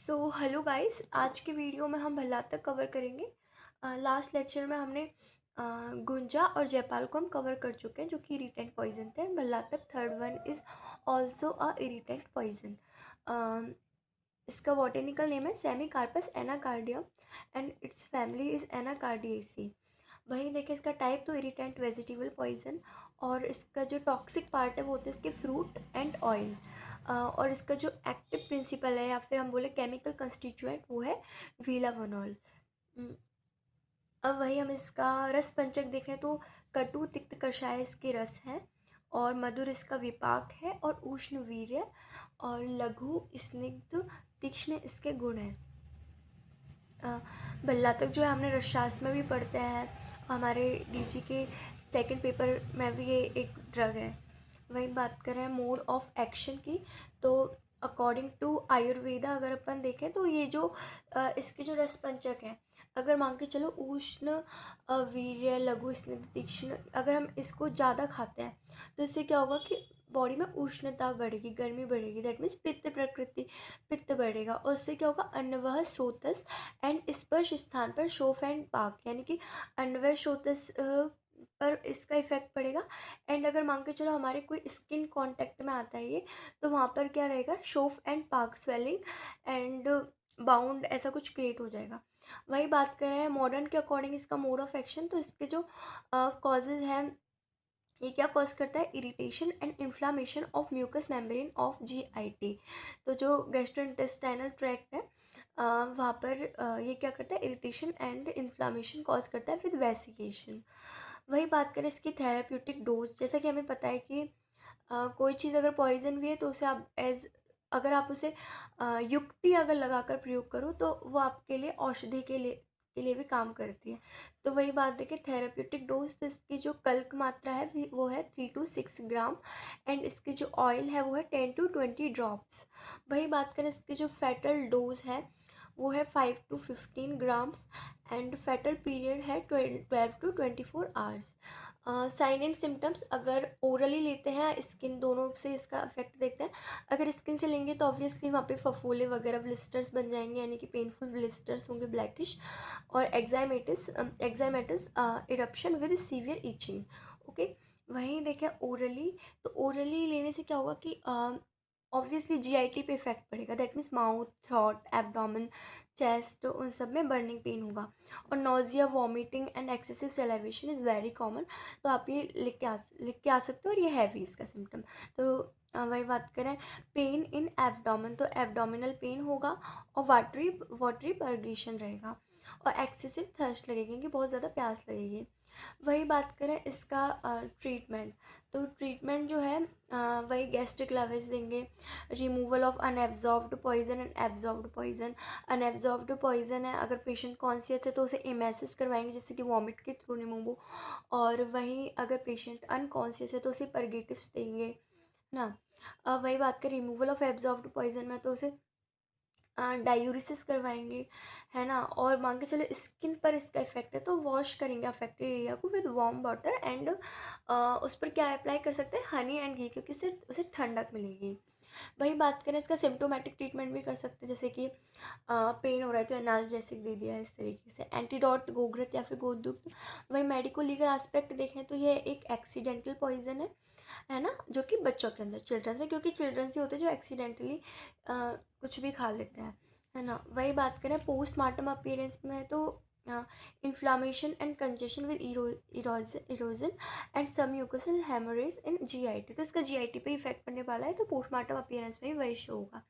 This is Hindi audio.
सो हेलो गाइस, आज के वीडियो में हम भल्लातक कवर करेंगे। लास्ट लेक्चर में हमने गुंजा और जयपाल को हम कवर कर चुके हैं जो कि इरिटेंट पॉइजन थे। भल्लातक third one is also a irritant poison. इसका बॉटेनिकल नेम है semecarpus anacardium and its family is anacardiaceae. वहीं देखिए इसका टाइप तो इरिटेंट वेजिटेबल पॉइजन, और इसका जो टॉक्सिक पार्ट है वो होता है इसके फ्रूट एंड ऑयल। और इसका जो एक्टिव प्रिंसिपल है या फिर हम बोले केमिकल कंस्टिट्यूएंट वो है वीलावनॉल। अब वही हम इसका रस पंचक देखें तो कटु तिक्त कषाय इसके रस हैं, और मधुर इसका विपाक है, और उष्ण वीर्य और लघु स्निग्ध तीक्ष्ण इसके गुण हैं। भल्लातक जो है हमने रसशास्त्र में भी पढ़ते हैं, हमारे डीजी के सेकंड पेपर में भी ये एक ड्रग है। वही बात करें मोड ऑफ एक्शन की, तो अकॉर्डिंग टू आयुर्वेदा अगर अपन देखें तो ये जो इसके जो रस पंचक है, अगर मान के चलो उष्ण वीर्य लघु स्निग्ध तीक्ष्ण, अगर हम इसको ज़्यादा खाते हैं तो इससे क्या होगा कि बॉडी में उष्णता बढ़ेगी, गर्मी बढ़ेगी, दैट मीन्स पित्त प्रकृति, पित्त बढ़ेगा, और उससे क्या होगा अन्नवह स्रोतस एंड स्पर्श स्थान पर शोफ एंड पाक, यानी कि अन्वय स्रोतस पर इसका इफेक्ट पड़ेगा। एंड अगर मान के चलो हमारे कोई स्किन कांटेक्ट में आता है ये, तो वहाँ पर क्या रहेगा, शोफ एंड पाक, स्वेलिंग एंड बाउंड, ऐसा कुछ क्रिएट हो जाएगा। वही बात कर रहे हैं मॉडर्न के अकॉर्डिंग इसका मोड ऑफ एक्शन, तो इसके जो कॉजेज हैं, ये क्या कॉज करता है, irritation and inflammation of mucous membrane of GIT. तो जो गैस्ट्रोइंटेस्टाइनल ट्रैक्ट है वहाँ पर ये क्या करता है, इरिटेशन एंड इन्फ्लामेशन कॉज करता है विद वेसिकेशन। वही बात करें इसकी थेराप्यूटिक डोज, जैसा कि हमें पता है कि कोई चीज़ अगर पॉइजन भी है तो उसे आप अगर आप उसे युक्ति अगर लगाकर प्रयोग करो तो वो आपके लिए औषधि के लिए भी काम करती है। तो वही बात देखिए थेराप्यूटिक डोज, तो इसकी जो कल्क मात्रा है वो है 3 to 6 ग्राम, एंड इसकी जो ऑयल है वो है 10 to 20 ड्रॉप्स। वही बात करें इसकी जो फैटल डोज है वो है 5 to 15 grams, and fatal period है 12 to 24 hours. Sign and symptoms, अगर ओरली लेते हैं स्किन दोनों से इसका इफेक्ट देखते हैं। अगर स्किन से लेंगे तो ऑब्वियसली वहाँ पे फफोले वगैरह ब्लिस्टर्स बन जाएंगे, यानी कि पेनफुल ब्लिस्टर्स होंगे ब्लैकिश, और eczematous eruption with severe itching. Okay, वहीं देखें ओरली, तो ओरली लेने से क्या होगा कि ऑब्वियसली जीआईटी पे इफेक्ट पड़ेगा, that means mouth, throat, abdomen, chest, उन सब में बर्निंग पेन होगा, और nausea, vomiting and excessive celebration is very common. तो आप ये लिख के आ सकते हो, और ये है भी इसका सिम्टम। तो वही बात करें पेन इन एब्डोमेन, तो एब्डोमिनल पेन होगा, और वाटरी वाटरी पर्गेशन रहेगा, और एक्सेसिव थर्स्ट लगेगी, क्योंकि बहुत ज़्यादा प्यास लगेगी। वही बात करें इसका ट्रीटमेंट, तो ट्रीटमेंट जो है वही गैस्ट्रिक लावेज देंगे, removal of unabsorbed poison and absorbed poison. Unabsorbed poison है, अगर पेशेंट कॉन्शियस है तो उसे एमेसिस करवाएंगे जिससे कि वॉमिट के थ्रू रिमूव हो, और वहीं अगर पेशेंट अनकॉन्शियस है तो उसे परगेटिव्स देंगे ना। वही बात करें रिमूवल ऑफ एब्जॉर्ब्ड पॉइजन में, तो उसे डायूरिसिस करवाएंगे, है ना। और मान के चलो स्किन पर इसका इफेक्ट है तो वॉश करेंगे अफेक्टेड एरिया को विद वार्म वाटर, एंड उस पर क्या अप्लाई कर सकते हैं, हनी एंड घी, क्योंकि उससे उसे ठंडक मिलेगी। वही बात करें इसका सिम्टोमेटिक ट्रीटमेंट भी कर सकते हैं, जैसे कि पेन हो रहा है तो एनाल्जेसिक दे दिया है, इस तरीके से एंटीडोट गोघृत या फिर गोदुग्ध। वही मेडिको लीगल एस्पेक्ट देखें तो ये एक एक्सीडेंटल पॉइजन है ना, जो कि बच्चों के अंदर, चिल्ड्रंस में, क्योंकि चिल्ड्रंस ही होते हैं जो एक्सीडेंटली कुछ भी खा लेते हैं, है ना। वही बात करें पोस्टमार्टम अपीयरेंस में, तो inflammation and congestion with erosion and सब म्यूकोसल हेमोरेज इन जीआईटी, तो इसका जीआईटी पे इफेक्ट पड़ने वाला है, तो पोस्टमार्टम अपीयरेंस में भी वही शो होगा।